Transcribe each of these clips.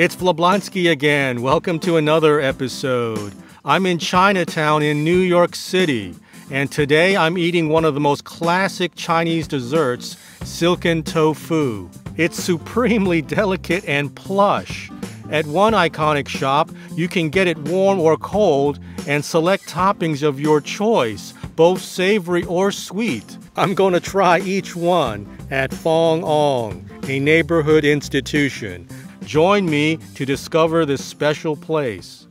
It's Vablonsky again. Welcome to another episode. I'm in Chinatown in New York City, and today I'm eating one of the most classic Chinese desserts, silken tofu. It's supremely delicate and plush. At one iconic shop, you can get it warm or cold and select toppings of your choice, both savory or sweet. I'm going to try each one at Fong On, a neighborhood institution. Join me to discover this special place.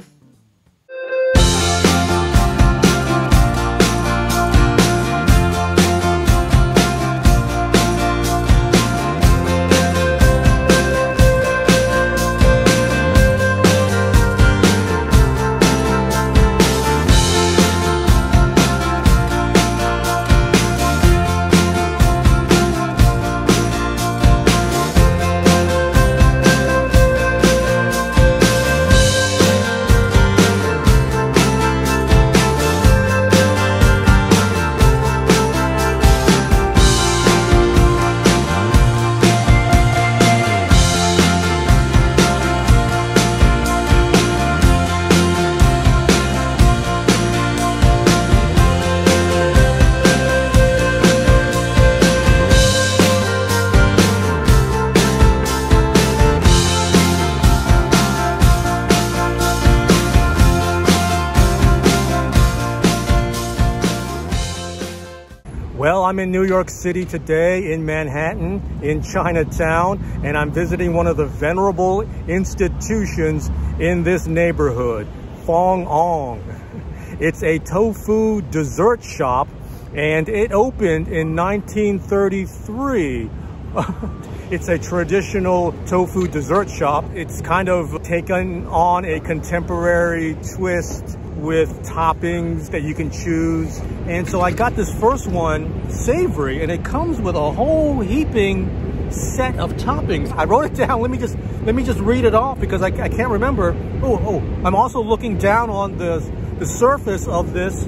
Well, I'm in New York City today, in Manhattan, in Chinatown, and I'm visiting one of the venerable institutions in this neighborhood, Fong On. It's a tofu dessert shop, and it opened in 1933. It's a traditional tofu dessert shop. It's kind of taken on a contemporary twist with toppings that you can choose. And so I got this first one, savory, and it comes with a whole heaping set of toppings. I wrote it down. Let me just read it off because I can't remember. I'm also looking down on the surface of this.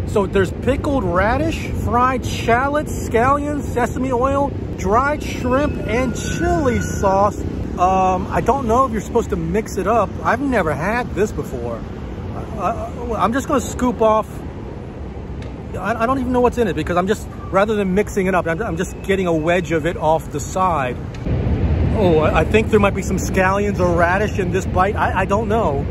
So there's pickled radish, fried shallots, scallions, sesame oil, dried shrimp, and chili sauce. I don't know if you're supposed to mix it up. I've never had this before. I'm just going to scoop off. I don't even know what's in it because rather than mixing it up, I'm just getting a wedge of it off the side. Oh, I think there might be some scallions or radish in this bite. I don't know.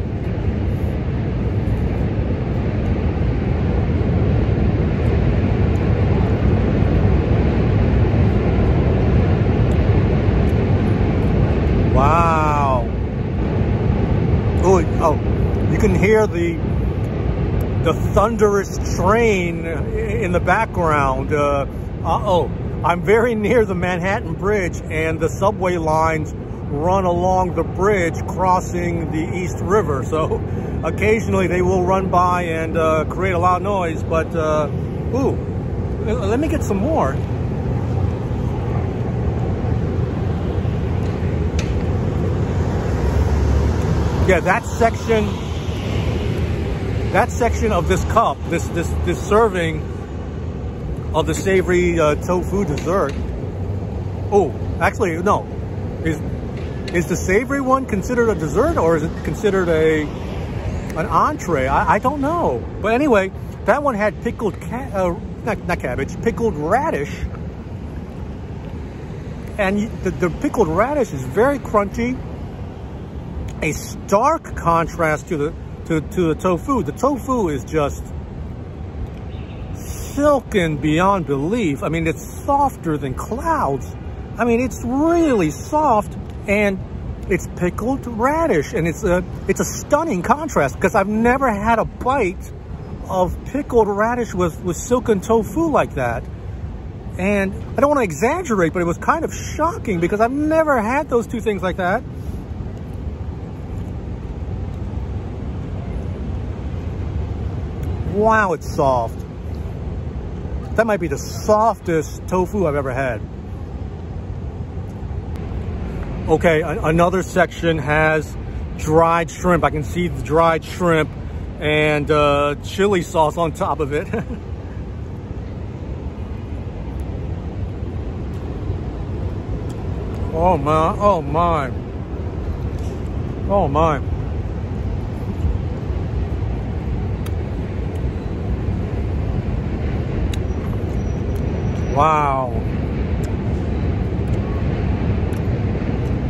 Wow. Oh. You can hear the thunderous train in the background. I'm very near the Manhattan Bridge, and the subway lines run along the bridge crossing the East River. So occasionally they will run by and create a loud noise, but let me get some more. Yeah, that section of this cup, this serving of the savory tofu dessert. Oh, actually, no. Is the savory one considered a dessert, or is it considered an entree? I don't know. But anyway, that one had pickled not cabbage, pickled radish, and the pickled radish is very crunchy. A stark contrast to the tofu. The tofu is just silken beyond belief. I mean, it's softer than clouds. I mean, it's really soft, and it's pickled radish, and it's a stunning contrast because I've never had a bite of pickled radish with silken tofu like that. And I don't want to exaggerate, but it was kind of shocking because I've never had those two things like that. Wow, it's soft. That might be the softest tofu I've ever had. Okay, another section has dried shrimp. I can see the dried shrimp and chili sauce on top of it. Oh my, oh my. Oh my. Wow.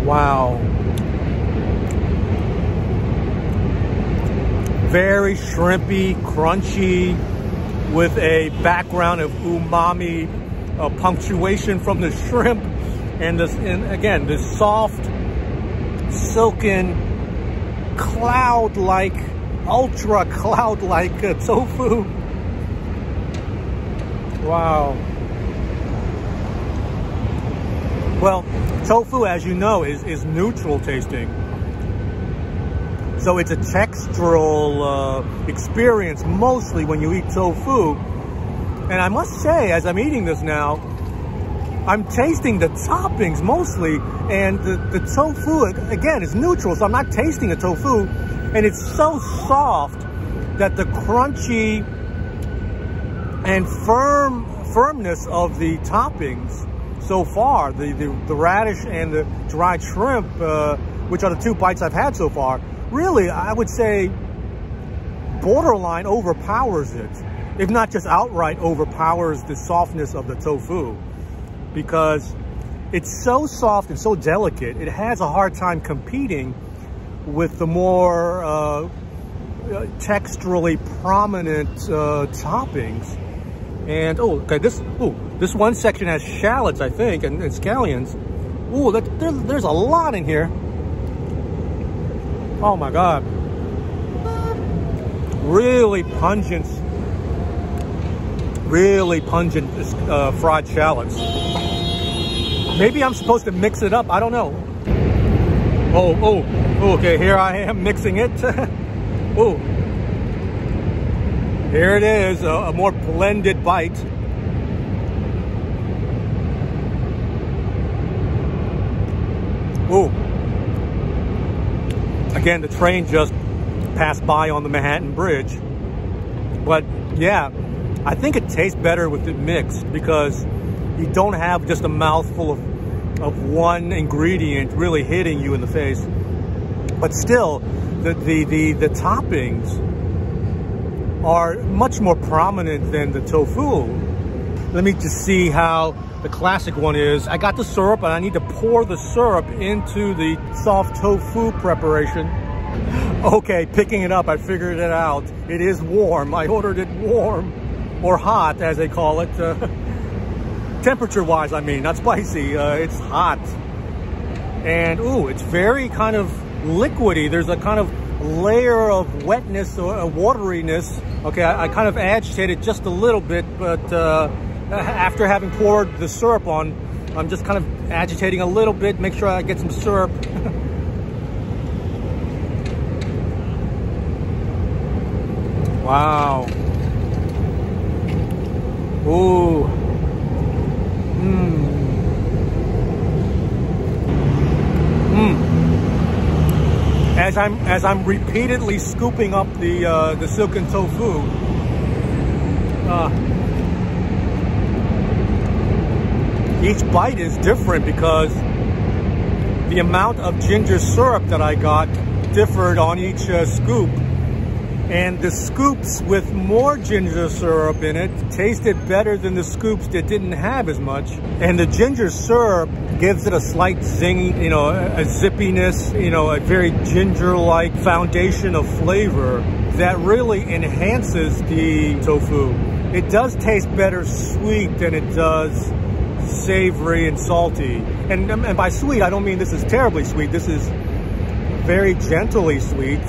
Wow. Very shrimpy, crunchy, with a background of umami punctuation from the shrimp, and this, and again, this soft, silken, cloud-like, ultra cloud-like tofu. Wow. Well, tofu, as you know, is neutral tasting. So it's a textural experience mostly when you eat tofu. And I must say, as I'm eating this now, I'm tasting the toppings mostly, and the tofu, again, is neutral, so I'm not tasting the tofu, and it's so soft that the crunchy and firmness of the toppings so far, the radish and the dried shrimp, which are the 2 bites I've had so far, really, I would say, borderline overpowers it, if not just outright overpowers the softness of the tofu, because it's so soft and so delicate, it has a hard time competing with the more texturally prominent toppings. And oh, okay, this one section has shallots, I think, and scallions. Oh, there's a lot in here. Oh my God. Really pungent fried shallots. Maybe I'm supposed to mix it up, I don't know. Oh, okay, here I am mixing it. Oh, here it is, a more blended bite. Oh. Again, the train just passed by on the Manhattan Bridge. But yeah, I think it tastes better with it mixed, because you don't have just a mouthful of one ingredient really hitting you in the face. But still, the toppings are much more prominent than the tofu. Let me just see how the classic one is. I got the syrup, and I need to pour the syrup into the soft tofu preparation. Okay, picking it up, I figured it out. It is warm. I ordered it warm, or hot, as they call it. Temperature-wise, I mean, not spicy. It's hot. And, ooh, it's very kind of liquidy. There's a kind of layer of wetness or wateriness. Okay, I kind of agitated just a little bit, but after having poured the syrup on, I'm just kind of agitating a little bit, make sure I get some syrup. Wow. Ooh. As I'm repeatedly scooping up the silken tofu, each bite is different because the amount of ginger syrup that I got differed on each scoop. And the scoops with more ginger syrup in it tasted better than the scoops that didn't have as much. And the ginger syrup gives it a slight zing, you know, a zippiness, you know, a very ginger-like foundation of flavor that really enhances the tofu. It does taste better sweet than it does savory and salty. And by sweet, I don't mean this is terribly sweet. This is very gently sweet,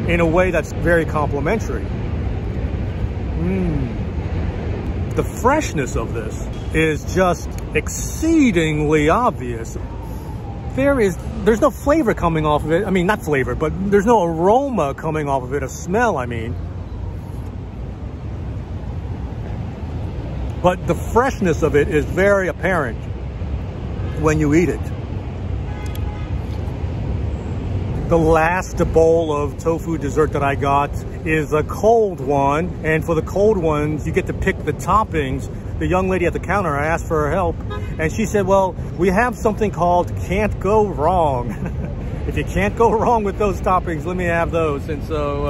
in a way that's very complimentary. The freshness of this is just exceedingly obvious. There's no flavor coming off of it. I mean, not flavor, but there's no aroma coming off of it, a smell, I mean. But the freshness of it is very apparent when you eat it. The last bowl of tofu dessert that I got is a cold one. And for the cold ones, you get to pick the toppings. The young lady at the counter, I asked for her help, and she said, well, we have something called Can't Go Wrong. if you can't go wrong with those toppings, let me have those. And so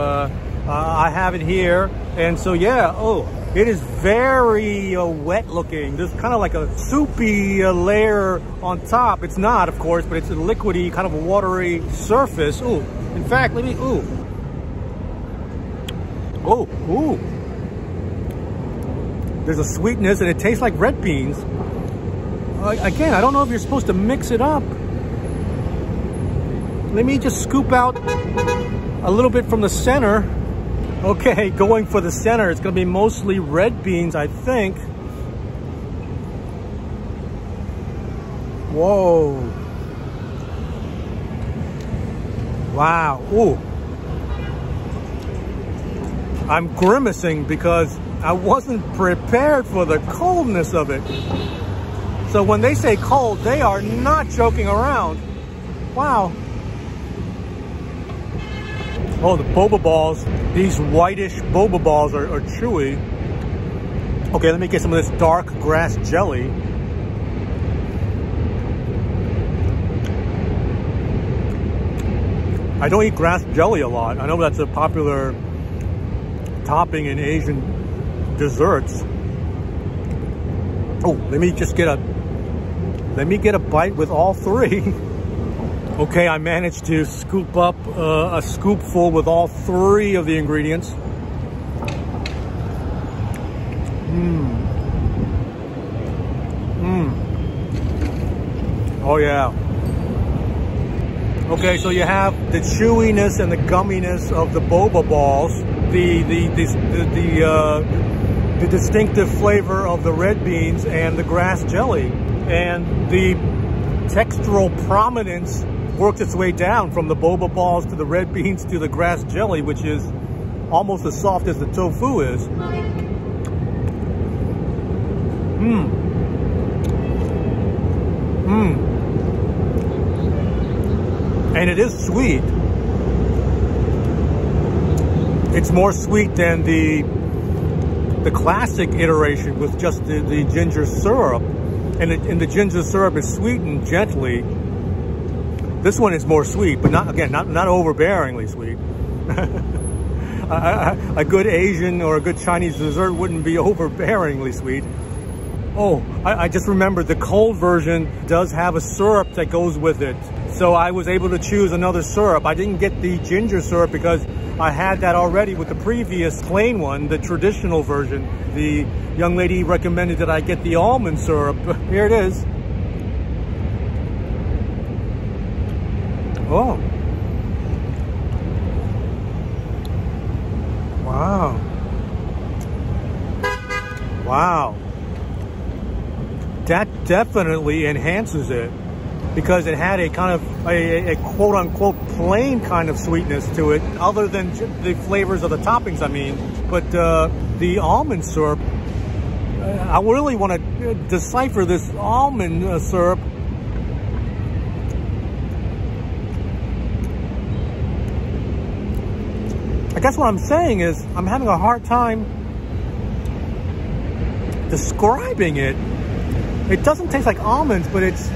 I have it here. And so, yeah, oh, it is very wet looking. There's kind of like a soupy layer on top. It's not, of course, but it's a liquidy, kind of a watery surface. Ooh, in fact, let me, ooh. Oh, ooh. There's a sweetness and it tastes like red beans. Again, I don't know if you're supposed to mix it up. Let me just scoop out a little bit from the center. Okay, going for the center. It's going to be mostly red beans, I think. Whoa. Wow. Ooh. I'm grimacing because I wasn't prepared for the coldness of it. So when they say cold, they are not joking around. Wow. Oh, the boba balls. These whitish boba balls are chewy. Okay, let me get some of this dark grass jelly. I don't eat grass jelly a lot. I know that's a popular topping in Asian desserts. Oh, let me get a bite with all three. Okay, I managed to scoop up a scoopful with all three of the ingredients. Oh yeah. Okay, so you have the chewiness and the gumminess of the boba balls, the distinctive flavor of the red beans and the grass jelly, and the textural prominence works its way down from the boba balls to the red beans to the grass jelly, which is almost as soft as the tofu is. And it is sweet. It's more sweet than the classic iteration with just the ginger syrup. And the ginger syrup is sweetened gently. This one is more sweet, but not overbearingly sweet. A good Asian or a good Chinese dessert wouldn't be overbearingly sweet. Oh, I just remembered the cold version does have a syrup that goes with it. So I was able to choose another syrup. I didn't get the ginger syrup because I had that already with the previous plain one, the traditional version. The young lady recommended that I get the almond syrup. Here it is. Oh. Wow. Wow. That definitely enhances it because it had a kind of a quote-unquote plain kind of sweetness to it, other than the flavors of the toppings, I mean. But the almond syrup, I really want to decipher this almond syrup. I guess what I'm saying is I'm having a hard time describing it. It doesn't taste like almonds, but it's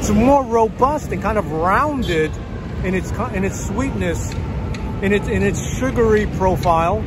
more robust and kind of rounded in its sweetness, in its sugary profile.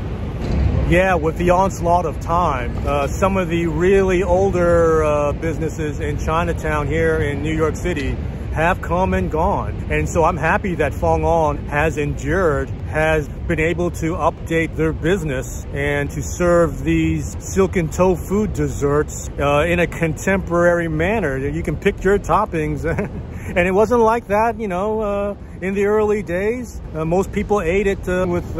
Yeah, with the onslaught of time, some of the really older businesses in Chinatown here in New York City have come and gone. And so I'm happy that Fong On has endured, has been able to update their business and to serve these silken tofu desserts in a contemporary manner. You can pick your toppings. And it wasn't like that, you know, in the early days. Most people ate it with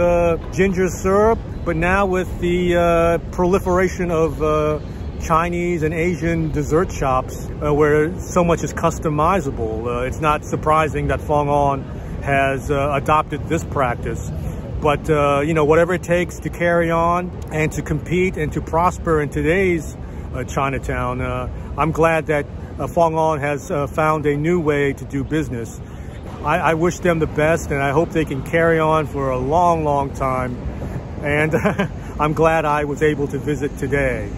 ginger syrup, but now with the proliferation of Chinese and Asian dessert shops where so much is customizable, it's not surprising that Fong On has adopted this practice. But you know, whatever it takes to carry on and to compete and to prosper in today's Chinatown, I'm glad that Fong On has found a new way to do business. I wish them the best, and I hope they can carry on for a long, long time. And I'm glad I was able to visit today.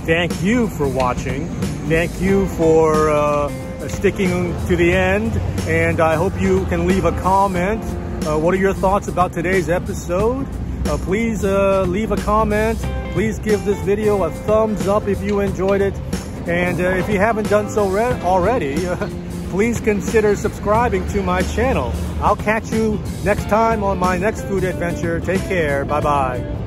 Thank you for watching. Thank you for sticking to the end, and I hope you can leave a comment. What are your thoughts about today's episode? Please leave a comment. Please give this video a thumbs up if you enjoyed it. And if you haven't done so already, please consider subscribing to my channel. I'll catch you next time on my next food adventure. Take care. Bye-bye.